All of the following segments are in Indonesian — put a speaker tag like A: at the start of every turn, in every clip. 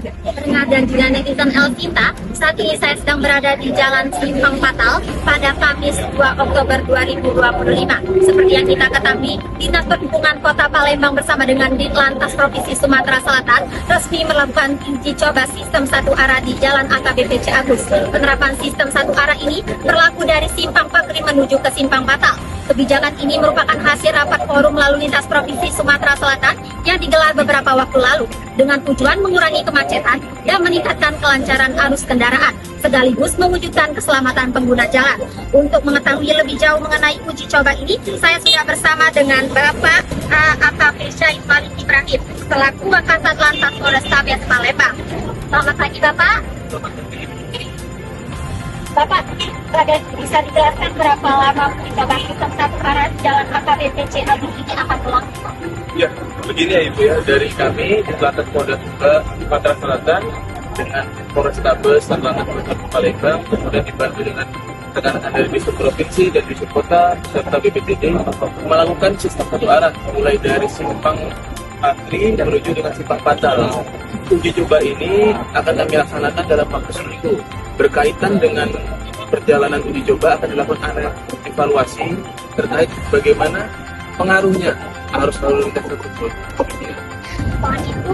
A: Pendengar dan juga netizen El Cinta, saat ini saya sedang berada di Jalan Simpang Patal pada Kamis 2 Oktober 2025. Seperti yang kita ketahui, Dinas Perhubungan Kota Palembang bersama dengan Ditlantas Provinsi Sumatera Selatan resmi melakukan uji coba sistem satu arah di Jalan AKBP Ciagus. Penerapan sistem satu arah ini berlaku dari Simpang Pagri menuju ke Simpang Patal. Kebijakan ini merupakan hasil rapat forum lalu lintas Provinsi Sumatera Selatan yang digelar beberapa waktu lalu dengan tujuan mengurangi kemacetan dan meningkatkan kelancaran arus kendaraan, sekaligus mewujudkan keselamatan pengguna jalan. Untuk mengetahui lebih jauh mengenai uji coba ini, saya sudah bersama dengan Bapak AKP Syahid Malik Ibrahim, selaku Wakasat Lantas Polrestabes Palembang. Selamat pagi Bapak. Bapak, bisa dijelaskan berapa lama uji coba sistem satu arah di Jalan AKBP Ciagus ini akan berlangsung?
B: Ya, begini ya Ibu ya, dari kami di Lantas Polda Sumatera Selatan dengan Polrestabes dan Lantas Polda Palembang, kemudian dibantu dengan rekan-rekan dari Disub Provinsi dan Disub Kota serta BPTD melakukan sistem satu arah mulai dari Simpang Pagri menuju dengan Simpang Patal. Uji coba ini akan kami laksanakan dalam waktu seminggu. Berkaitan dengan perjalanan uji coba akan dilakukan evaluasi terkait bagaimana pengaruhnya arus lalu lintas tersebut.
A: Selain itu,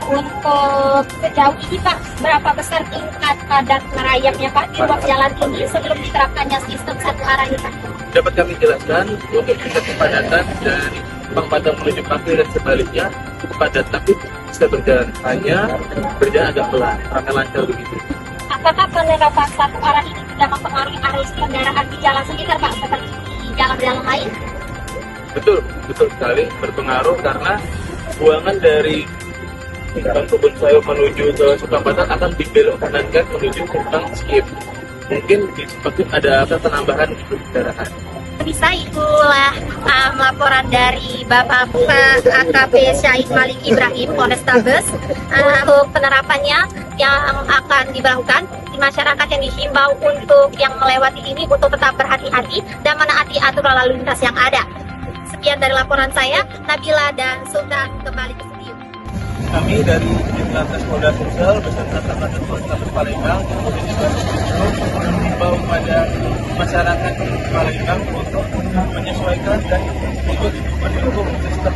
A: untuk sejauh ini Pak, berapa besar tingkat padat merayapnya Pak di ruas jalan ini sebelum diterapkannya sistem satu arah ini Pak?
B: Dapat kami jelaskan untuk tingkat kepadatan dari Simpang Patal menuju Pagri dan sebaliknya cukup padat, tapi bisa berjalan agak pelan, karena lancar begitu.
A: Apakah penerapan satu arah ini tidak mempengaruhi arus kendaraan di jalan sekitar Pak, seperti di jalan-jalan lain?
B: Betul sekali berpengaruh karena buangan dari kebun sayur menuju ke Simpang Patal akan dibelok kanankan menuju ke Simpang Skip. Mungkin seperti ada penambahan kendaraan.
A: Bisa itulah laporan dari Bapak AKP Syahid Malik Ibrahim Polrestabes untuk penerapannya yang akan diberlakukan di masyarakat yang dihimbau untuk yang melewati ini untuk tetap berhati-hati dan menaati aturan lalu lintas yang ada. Sekian dari laporan saya, Nabila dan Sultan kembali ke studio.
B: Kami dari Ditlantas Polda Sumsel beserta Lantas Polrestabes Palembang kemudian juga mengimbau kepada masyarakat Palembang untuk menyesuaikan dan ikut mendukung sistem